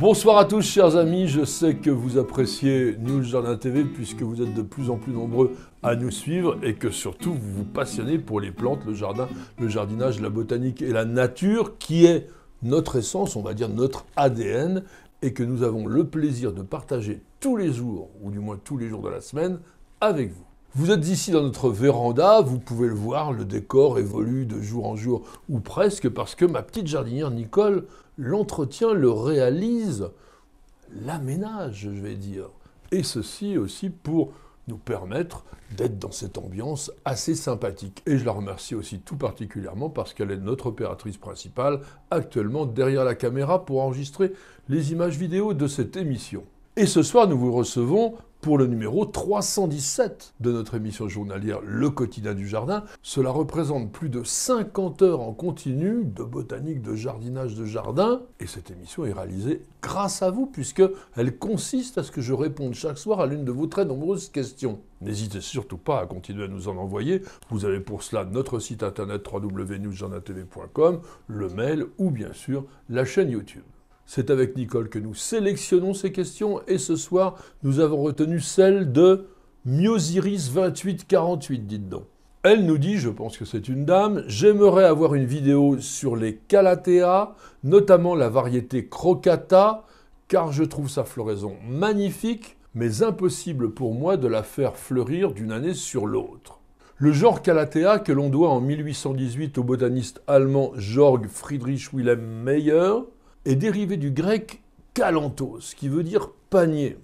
Bonsoir à tous chers amis, je sais que vous appréciez News Jardin TV puisque vous êtes de plus en plus nombreux à nous suivre et que surtout vous vous passionnez pour les plantes, le jardin, le jardinage, la botanique et la nature qui est notre essence, on va dire notre ADN et que nous avons le plaisir de partager tous les jours, ou du moins tous les jours de la semaine, avec vous. Vous êtes ici dans notre véranda, vous pouvez le voir, le décor évolue de jour en jour, ou presque, parce que ma petite jardinière Nicole l'entretient, le réalise, l'aménage, je vais dire. Et ceci aussi pour nous permettre d'être dans cette ambiance assez sympathique. Et je la remercie aussi tout particulièrement parce qu'elle est notre opératrice principale, actuellement derrière la caméra pour enregistrer les images vidéo de cette émission. Et ce soir, nous vous recevons pour le numéro 317 de notre émission journalière Le Quotidien du Jardin. Cela représente plus de 50 heures en continu de botanique, de jardinage, de jardin. Et cette émission est réalisée grâce à vous, puisqu'elle consiste à ce que je réponde chaque soir à l'une de vos très nombreuses questions. N'hésitez surtout pas à continuer à nous en envoyer. Vous avez pour cela notre site internet www.newsjardintv.com, le mail ou bien sûr la chaîne YouTube. C'est avec Nicole que nous sélectionnons ces questions et ce soir, nous avons retenu celle de Myosiris2848, dites donc. Elle nous dit, je pense que c'est une dame, « J'aimerais avoir une vidéo sur les Calathea, notamment la variété Crocata, car je trouve sa floraison magnifique, mais impossible pour moi de la faire fleurir d'une année sur l'autre. » Le genre Calathea, que l'on doit en 1818 au botaniste allemand Georg Friedrich Wilhelm Meyer, est dérivé du grec kalanthos, qui veut dire panier.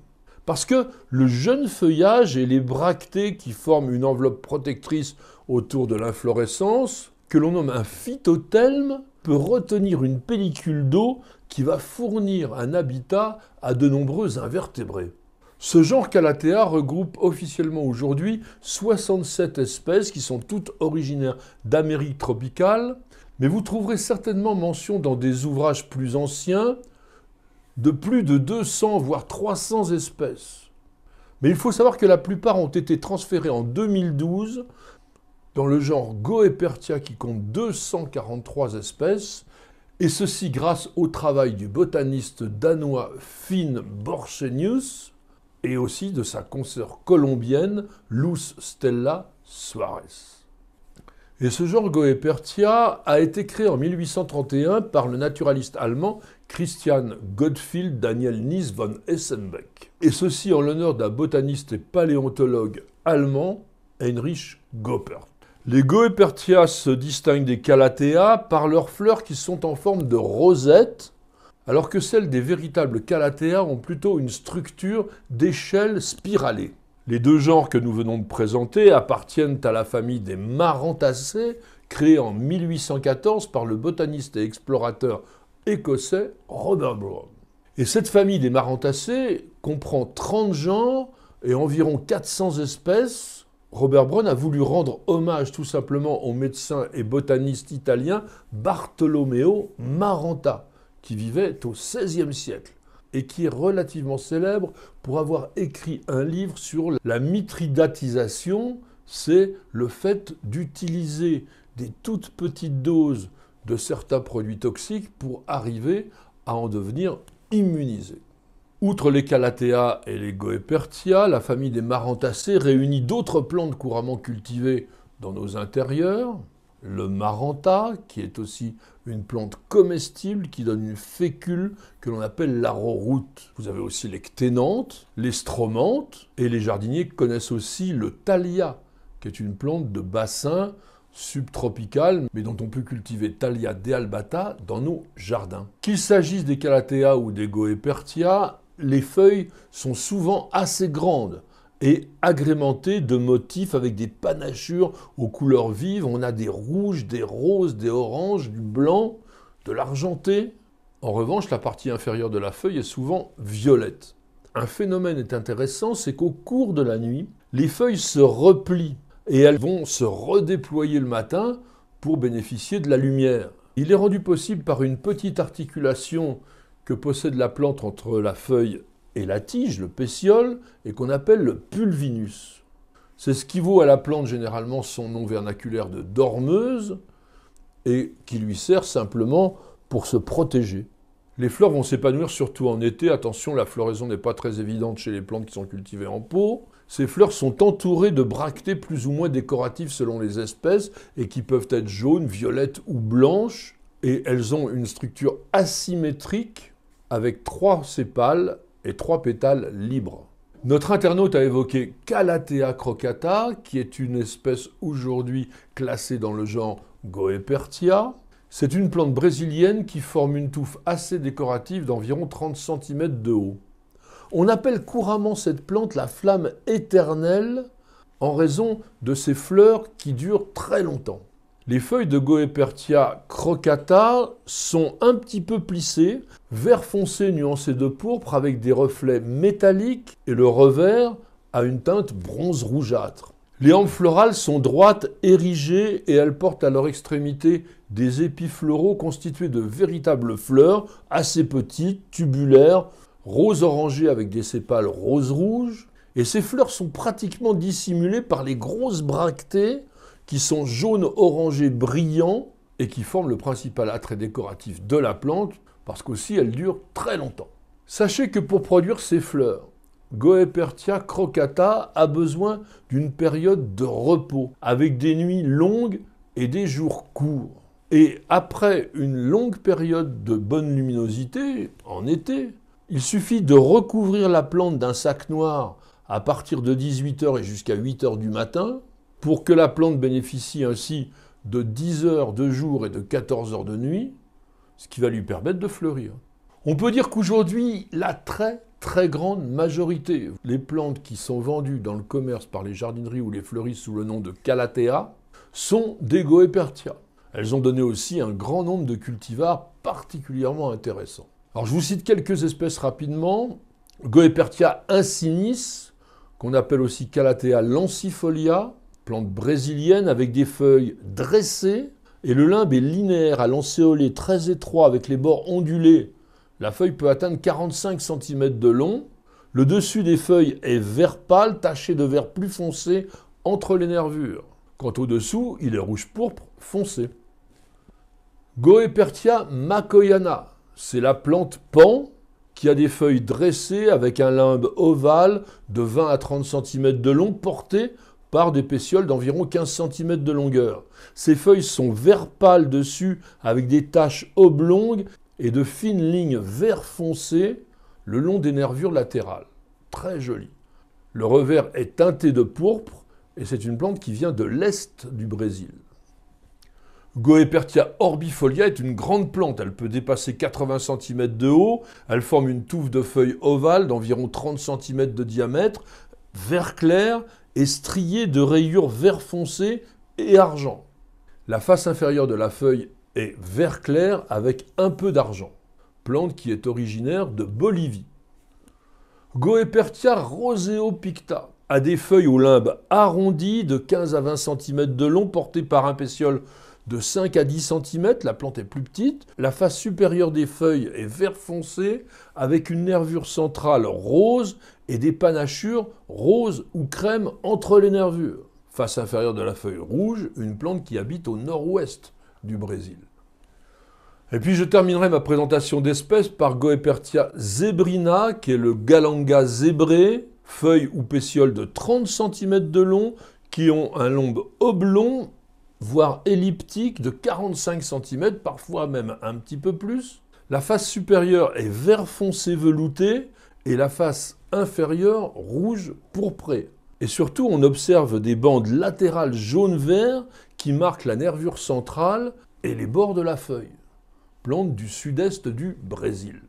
Parce que le jeune feuillage et les bractées qui forment une enveloppe protectrice autour de l'inflorescence, que l'on nomme un phytothelme, peut retenir une pellicule d'eau qui va fournir un habitat à de nombreux invertébrés. Ce genre Calathea regroupe officiellement aujourd'hui 67 espèces qui sont toutes originaires d'Amérique tropicale, mais vous trouverez certainement mention dans des ouvrages plus anciens de plus de 200 voire 300 espèces. Mais il faut savoir que la plupart ont été transférées en 2012 dans le genre Goepertia qui compte 243 espèces, et ceci grâce au travail du botaniste danois Finn Borchsenius et aussi de sa consoeur colombienne Luz Stella Suarez. Et ce genre Goepertia a été créé en 1831 par le naturaliste allemand Christian Gottfried Daniel Nies von Essenbeck. Et ceci en l'honneur d'un botaniste et paléontologue allemand, Heinrich Goppert. Les Goepertia se distinguent des Calathea par leurs fleurs qui sont en forme de rosette, alors que celles des véritables Calathea ont plutôt une structure d'échelle spiralée. Les deux genres que nous venons de présenter appartiennent à la famille des Marantacées, créée en 1814 par le botaniste et explorateur écossais Robert Brown. Et cette famille des Marantacées comprend 30 genres et environ 400 espèces. Robert Brown a voulu rendre hommage tout simplement au médecin et botaniste italien Bartolomeo Maranta, qui vivait au XVIe siècle et qui est relativement célèbre pour avoir écrit un livre sur la mithridatisation, c'est le fait d'utiliser des toutes petites doses de certains produits toxiques pour arriver à en devenir immunisé. Outre les Calathea et les Goepertia, la famille des Marantacées réunit d'autres plantes couramment cultivées dans nos intérieurs. Le Maranta, qui est aussi une plante comestible qui donne une fécule que l'on appelle l'arrowroot. Vous avez aussi les cténanthes, les stromanthes, et les jardiniers connaissent aussi le thalia, qui est une plante de bassin subtropical, mais dont on peut cultiver Thalia dealbata dans nos jardins. Qu'il s'agisse des Calathea ou des Goepertia, les feuilles sont souvent assez grandes et agrémentées de motifs avec des panachures aux couleurs vives. On a des rouges, des roses, des oranges, du blanc, de l'argenté. En revanche, la partie inférieure de la feuille est souvent violette. Un phénomène est intéressant, c'est qu'au cours de la nuit, les feuilles se replient et elles vont se redéployer le matin pour bénéficier de la lumière. Il est rendu possible par une petite articulation que possède la plante entre la feuille et la tige, le pétiole, et qu'on appelle le pulvinus. C'est ce qui vaut à la plante généralement son nom vernaculaire de dormeuse et qui lui sert simplement pour se protéger. Les fleurs vont s'épanouir surtout en été. Attention, la floraison n'est pas très évidente chez les plantes qui sont cultivées en pot. Ces fleurs sont entourées de bractées plus ou moins décoratives selon les espèces et qui peuvent être jaunes, violettes ou blanches. Et elles ont une structure asymétrique avec 3 sépales et 3 pétales libres. Notre internaute a évoqué Calathea crocata, qui est une espèce aujourd'hui classée dans le genre Goepertia. C'est une plante brésilienne qui forme une touffe assez décorative d'environ 30 cm de haut. On appelle couramment cette plante la flamme éternelle en raison de ses fleurs qui durent très longtemps. Les feuilles de Goepertia crocata sont un petit peu plissées, vert foncé nuancé de pourpre avec des reflets métalliques et le revers a une teinte bronze rougeâtre. Les hampes florales sont droites, érigées et elles portent à leur extrémité des épis floraux constitués de véritables fleurs assez petites, tubulaires, rose-orangé avec des sépales rose-rouge. Et ces fleurs sont pratiquement dissimulées par les grosses bractées qui sont jaune-orangé brillants et qui forment le principal attrait décoratif de la plante parce qu'aussi elles durent très longtemps. Sachez que pour produire ces fleurs, Goepertia crocata a besoin d'une période de repos avec des nuits longues et des jours courts. Et après une longue période de bonne luminosité, en été, il suffit de recouvrir la plante d'un sac noir à partir de 18 h et jusqu'à 8 h du matin pour que la plante bénéficie ainsi de 10 heures de jour et de 14 heures de nuit, ce qui va lui permettre de fleurir. On peut dire qu'aujourd'hui, la très grande majorité, les plantes qui sont vendues dans le commerce par les jardineries ou les fleuristes sous le nom de Calathea sont des Goepertia. Elles ont donné aussi un grand nombre de cultivars particulièrement intéressants. Alors je vous cite quelques espèces rapidement. Goepertia insignis, qu'on appelle aussi Calathea lancifolia, plante brésilienne avec des feuilles dressées, et le limbe est linéaire à lancéolé très étroit avec les bords ondulés. La feuille peut atteindre 45 cm de long. Le dessus des feuilles est vert pâle, taché de vert plus foncé entre les nervures. Quant au dessous, il est rouge pourpre foncé. Goepertia makoyana, c'est la plante pan qui a des feuilles dressées avec un limbe ovale de 20 à 30 cm de long porté par des pétioles d'environ 15 cm de longueur. Ces feuilles sont vert pâle dessus avec des taches oblongues et de fines lignes vert foncé le long des nervures latérales. Très joli. Le revers est teinté de pourpre et c'est une plante qui vient de l'est du Brésil. Goepertia orbifolia est une grande plante, elle peut dépasser 80 cm de haut, elle forme une touffe de feuilles ovales d'environ 30 cm de diamètre, vert clair et striée de rayures vert foncé et argent. La face inférieure de la feuille est vert clair avec un peu d'argent, plante qui est originaire de Bolivie. Goepertia roseopicta a des feuilles au limbe arrondi de 15 à 20 cm de long portées par un pétiole de 5 à 10 cm, la plante est plus petite. La face supérieure des feuilles est vert foncé avec une nervure centrale rose et des panachures rose ou crème entre les nervures. Face inférieure de la feuille rouge, une plante qui habite au nord-ouest du Brésil. Et puis je terminerai ma présentation d'espèces par Goepertia zebrina, qui est le galanga zébré, feuilles ou pétioles de 30 cm de long, qui ont un limbe oblong, voire elliptique de 45 cm, parfois même un petit peu plus. La face supérieure est vert foncé velouté et la face inférieure rouge pourpré. Et surtout, on observe des bandes latérales jaune-vert qui marquent la nervure centrale et les bords de la feuille. Plante du sud-est du Brésil.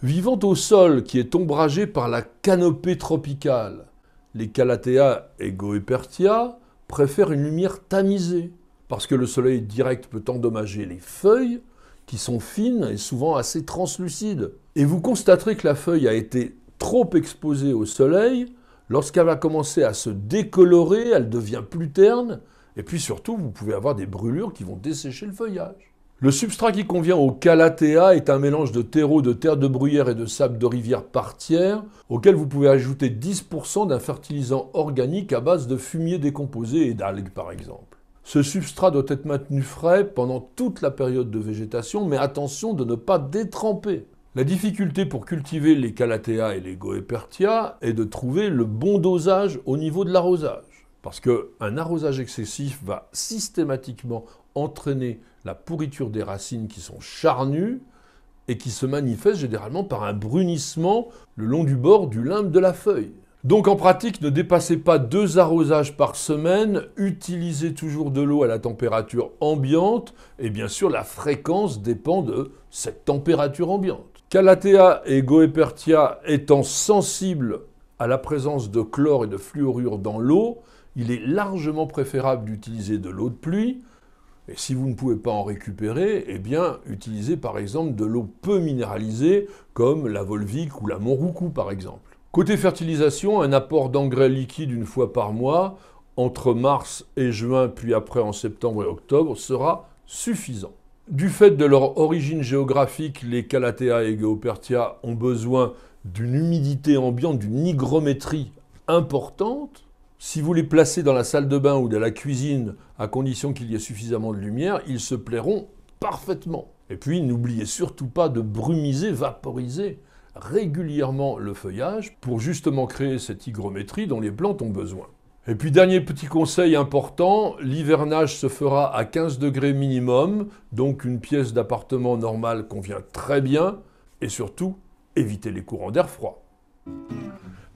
Vivant au sol qui est ombragé par la canopée tropicale, les Calathea et Goepertia préfèrent une lumière tamisée, parce que le soleil direct peut endommager les feuilles, qui sont fines et souvent assez translucides. Et vous constaterez que la feuille a été trop exposée au soleil, lorsqu'elle va commencer à se décolorer, elle devient plus terne, et puis surtout, vous pouvez avoir des brûlures qui vont dessécher le feuillage. Le substrat qui convient aux Calathea est un mélange de terreau, de terre de bruyère et de sable de rivière par tiers, auquel vous pouvez ajouter 10% d'un fertilisant organique à base de fumier décomposé et d'algues par exemple. Ce substrat doit être maintenu frais pendant toute la période de végétation, mais attention de ne pas détremper. La difficulté pour cultiver les Calathea et les Goepertia est de trouver le bon dosage au niveau de l'arrosage. Parce qu'un arrosage excessif va systématiquement entraîner la pourriture des racines qui sont charnues et qui se manifestent généralement par un brunissement le long du bord du limbe de la feuille. Donc en pratique, ne dépassez pas 2 arrosages par semaine, utilisez toujours de l'eau à la température ambiante, et bien sûr la fréquence dépend de cette température ambiante. Calathea et Goepertia étant sensibles à la présence de chlore et de fluorure dans l'eau, il est largement préférable d'utiliser de l'eau de pluie, et si vous ne pouvez pas en récupérer, eh bien utilisez par exemple de l'eau peu minéralisée, comme la Volvic ou la Monroucou par exemple. Côté fertilisation, un apport d'engrais liquide une fois par mois, entre mars et juin, puis après en septembre et octobre, sera suffisant. Du fait de leur origine géographique, les Calathea et Goepertia ont besoin d'une humidité ambiante, d'une hygrométrie importante. Si vous les placez dans la salle de bain ou dans la cuisine, à condition qu'il y ait suffisamment de lumière, ils se plairont parfaitement. Et puis, n'oubliez surtout pas de brumiser, vaporiser régulièrement le feuillage pour justement créer cette hygrométrie dont les plantes ont besoin. Et puis, dernier petit conseil important, l'hivernage se fera à 15 degrés minimum, donc une pièce d'appartement normale convient très bien, et surtout, évitez les courants d'air froid.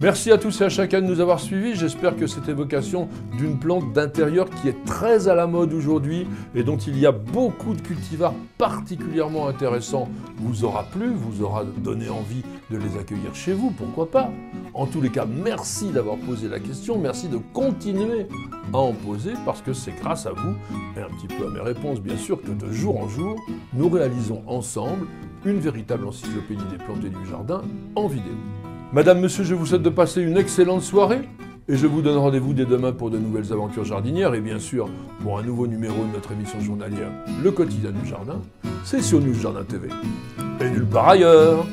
Merci à tous et à chacun de nous avoir suivis. J'espère que cette évocation d'une plante d'intérieur qui est très à la mode aujourd'hui et dont il y a beaucoup de cultivars particulièrement intéressants vous aura plu, vous aura donné envie de les accueillir chez vous, pourquoi pas. En tous les cas, merci d'avoir posé la question, merci de continuer à en poser parce que c'est grâce à vous et un petit peu à mes réponses bien sûr que de jour en jour, nous réalisons ensemble une véritable encyclopédie des plantes et du jardin en vidéo. Madame, monsieur, je vous souhaite de passer une excellente soirée et je vous donne rendez-vous dès demain pour de nouvelles aventures jardinières et bien sûr pour un nouveau numéro de notre émission journalière Le Quotidien du Jardin. C'est sur News Jardin TV et nulle part ailleurs.